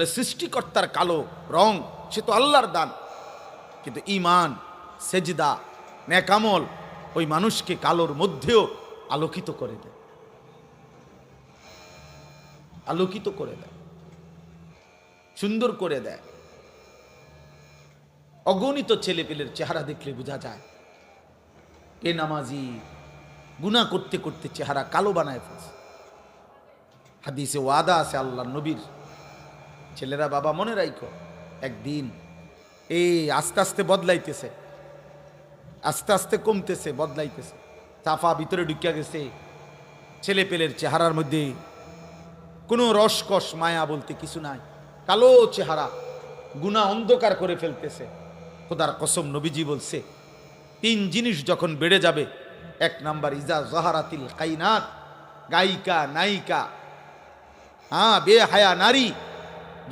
বলে সৃষ্টিকর্তার কালো রং, সে তো আল্লাহর দান। কিন্তু ঈমান, সেজদা, নেকামল ওই মানুষকে কালোর মধ্যেও আলোকিত করে দেয়, আলোকিত করে দেয়, সুন্দর করে দেয়। অগণিত ছেলেপেলের চেহারা দেখলে বোঝা যায় এ নামাজি গুনাহ করতে করতে চেহারা কালো বানায় ফেলছে। হাদিসে ওয়াদা আছে আল্লাহ নবীর, ছেলেরা বাবা মনে রাখো, একদিন এই আস্তে আস্তে বদলাইতেছে, আস্তে আস্তে কমতেছে, বদলাইতেছে। চাফা ভিতরে ঢুকিয়া গেছে, ছেলে পেলের চেহারার মধ্যে কোনো রসকস মায়া বলতে কিছু নাই, কালো চেহারা, গুনাহ অন্ধকার করে ফেলতেছে। খোদার কসম নবীজি বলছে 3 জিনিস যখন বেড়ে যাবে, 1 নাম্বার ইজা জাহারাতিল কাইনাত, গায়িকা নায়িকা, বেহায়া নারী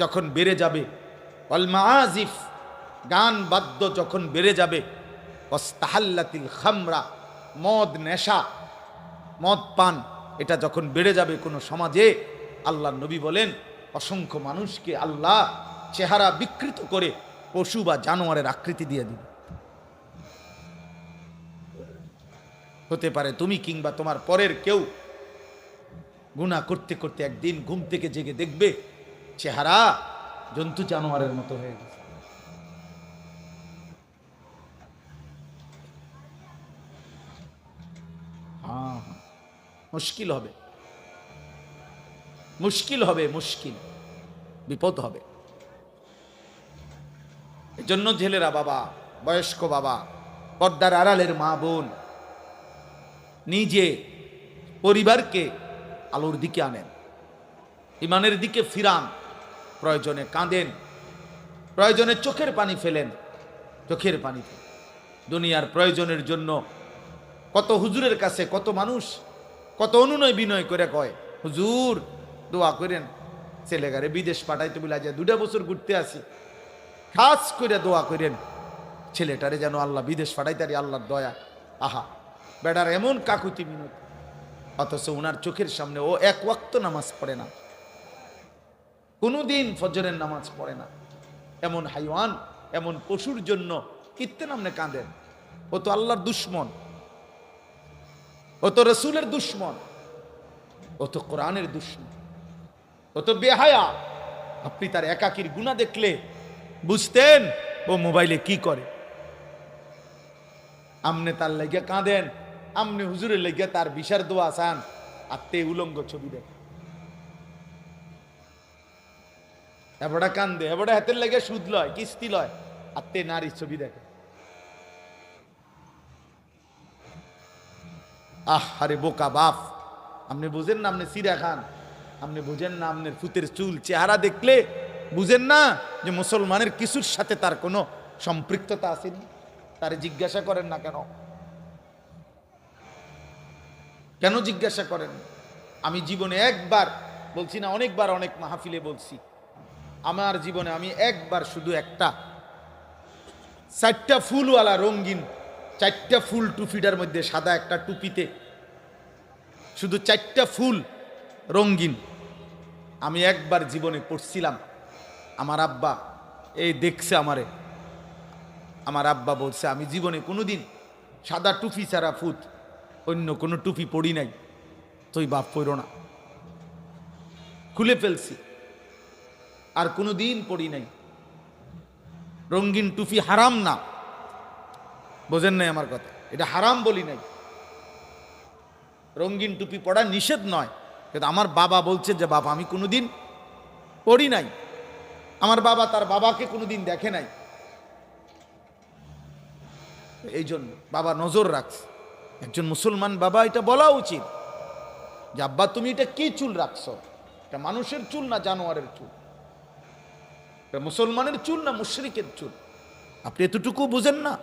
যখন বেড়ে যাবে, ওয়াল মাআজিফ, গান বাদ্য যখন বেড়ে যাবে, ওয়াস্তাহাল্লাতিল খামরা, মদ নেশা, মদ পান এটা যখন বেড়ে যাবে কোনো সমাজে, আল্লাহ নবী বলেন অসংখ্য মানুষকে আল্লাহ চেহারা বিকৃত করে পশু বা জানোয়ারের আকৃতি দিয়ে দিবে। হতে পারে তুমি কিংবা তোমার পরের কেউ গুনাহ করতে করতে একদিন ঘুম থেকে জেগে দেখবে চেহারা জন্তু জানোয়ারের মতো হয়ে গেছে। মুশকিল হবে, মুশকিল হবে, মুশকিল, বিপদ হবে। এজন্য ছেলেরা বাবা, বয়স্ক বাবা, পর্দার আড়ালের মা বোন, নিজে পরিবারকে আলোর দিকে আনেন, ইমানের দিকে ফিরান, প্রয়োজনে কাঁদেন, প্রয়োজনে চোখের পানি ফেলেন, চোখের পানি ফেলেন। দুনিয়ার প্রয়োজনের জন্য কত হুজুরের কাছে কত মানুষ কত অনুনয় বিনয় করে কয়, হুজুর দোয়া করেন ছেলেগারে বিদেশ পাঠাইতে বলে আজ 2 বছর ঘুরতে আসি, খাস করে দোয়া করেন ছেলেটারে যেন আল্লাহ বিদেশ পাঠাইতারি, আল্লাহর দয়া। আহা, বেটার এমন কাকুতি মিনতি, অথচ উনার চোখের সামনে ও 1 ওয়াক্ত নামাজ পড়ে না, কোনোদিন ফজরের নামাজ পড়ে না। এমন হাইওয়ান, এমন পশুর জন্য কিত্তে নামনে কাঁদেন? ও তো আল্লাহর দুশ্মন, ও তো রসুলের দুশ্মন, ও তো কোরআনের দুশ্মন, ও তো বেহায়া। আপনি তার একাকির গুনাহ দেখলে বুঝতেন ও মোবাইলে কি করে। আমনে তার লেগে কাঁদেন, আমনে হুজুরের লেগে তার বিশার দোয়া চান, আর তে উলঙ্গ ছবি দেখে এবড়া কান্দে, এবড়া হাতের লেগে সুদ লয়, কিস্তি লয়, আর তে নারী ছবি দেখে। আরে বোকা বাপ, আপনি বুঝেন না আপনি সিরা খান, আপনি বুঝেন না আপনার ফুতের চুল চেহারা দেখলে বুঝেন না যে মুসলমানের কিছুর সাথে তার কোনো সম্পৃক্ততা আসেনি? তারে জিজ্ঞাসা করেন না কেন? কেন জিজ্ঞাসা করেন? আমি জীবনে একবার বলছি না, অনেকবার অনেক মাহফিলে বলছি, আমার জীবনে আমি একবার শুধু একটা 4টা ফুলওয়ালা রঙিন 4টা ফুল টুপিটার মধ্যে সাদা একটা টুপিতে শুধু 4টা ফুল রঙিন আমি একবার জীবনে পড়ছিলাম। আমার আব্বা এই দেখছে আমারে, আমার আব্বা বলছে আমি জীবনে কোনোদিন সাদা টুপি ছাড়া ফুট অন্য কোনো টুপি পড়ি নাই, তুই বাপ পড়ো না। খুলে ফেলছি, আর কোনোদিন পড়ি নাই। রঙিন টুপি হারাম না, বোঝেন নাই আমার কথা, এটা হারাম বলি নাই। রঙিন টুপি পড়া নিষেধ নয়, কিন্তু আমার বাবা বলছে যে বাবা আমি কোনোদিন পড়ি নাই। আমার বাবা তার বাবাকে কোনোদিন দেখে নাই, এই জন্য বাবা নজর রাখছে। একজন মুসলমান বাবা এটা বলা উচিত যে আব্বা তুমি এটা কি চুল রাখছো, এটা মানুষের চুল না জানোয়ারের চুল, এটা মুসলমানের চুল না মুশরিকের চুল? আপনি এতটুকু বুঝেন না?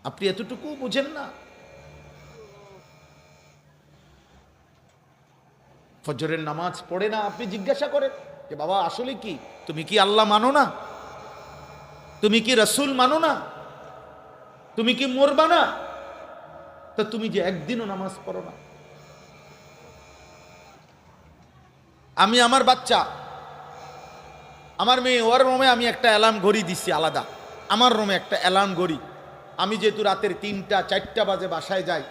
আপনি এতটুকু বুঝেন না? ফজরের নামাজ পড়ে না, আপনি জিজ্ঞাসা করেন যে বাবা আসলে কি, তুমি কি আল্লাহ মানো না? তুমি কি রসুল মানো না? তুমি কি মরবা না? তা তুমি যে একদিনও নামাজ পড়ো না, আমি আমার বাচ্চা, আমার মেয়ে, ওর রুমে আমি একটা অ্যালার্ম ঘড়ি দিচ্ছি আলাদা, আমার রুমে একটা অ্যালার্ম ঘড়ি। আমি যেহেতু রাতের 3টা 4টা বাজে বাসায় যাই,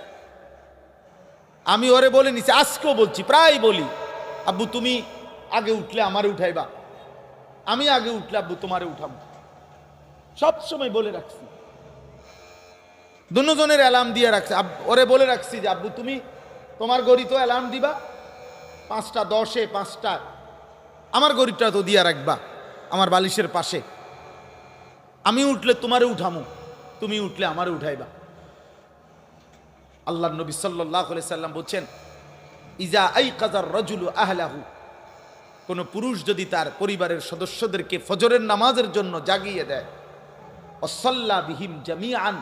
আমি ওরে বলে নিছি, আজকেও বলছি, প্রায় বলি, আব্বু তুমি আগে উঠলে আমারে উঠাইবা, আমি আগে উঠলে আব্বু তোমারে উঠাবো। সবসময় বলে রাখছি, দুজনের অ্যালার্ম দিয়ে রাখছি। ওরে বলে রাখছি যে আব্বু তুমি তোমার ঘড়ি তো অ্যালার্ম দিবা 5টা 10-এ 5টা, আমার ঘড়িটা তো দিয়া রাখবা আমার বালিশের পাশে। আমি উঠলে তোমারে উঠামো, তুমি উঠলে আমারে উঠাইবা। আল্লাহর নবী সাল্লাল্লাহু আলাইহি সাল্লাম বলছেন, ইজা আইকাযার রাজুলু আহলাহু, কোন পুরুষ যদি তার পরিবারের সদস্যদেরকে ফজরের নামাজের জন্য জাগিয়ে দেয়, ওয়াসাল্লা বিহিম জামিআন,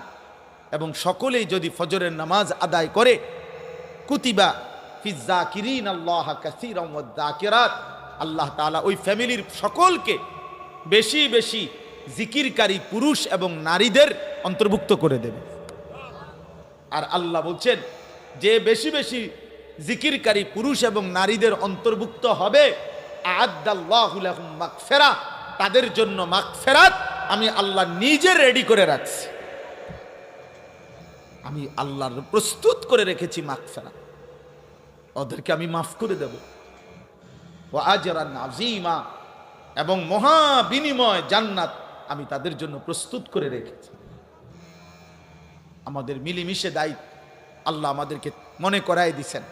এবং সকলেই যদি ফজরের নামাজ আদায় করে, কুতিবা ফিজ যাকিরিন আল্লাহ কাসীরান ওয়াদ যাকিরাত, আল্লাহ তাআলা ওই ফ্যামিলির সকলকে বেশি বেশি জিকিরকারী পুরুষ এবং নারীদের অন্তর্ভুক্ত করে দেবে। আর আল্লাহ বলছেন, যে বেশি বেশি জিকিরকারী পুরুষ এবং নারীদের অন্তর্ভুক্ত হবে, আ'আদ্দাল্লাহু লাহুম মাগফিরা, তাদের জন্য মাগফিরাত আমি আল্লাহ নিজে রেডি করে রাখছি। আমি আল্লাহর প্রস্তুত করে রেখেছি মাগফিরাত, ওদেরকে আমি মাফ করে দেব। ওয়া আজরান আযীমা, এবং মহা বিনিময় জান্নাত আমি তাদের জন্য প্রস্তুত করে রেখেছি। আমাদের মিলেমিশে দায়িত্ব আল্লাহ আমাদেরকে মনে করায় দিছেন।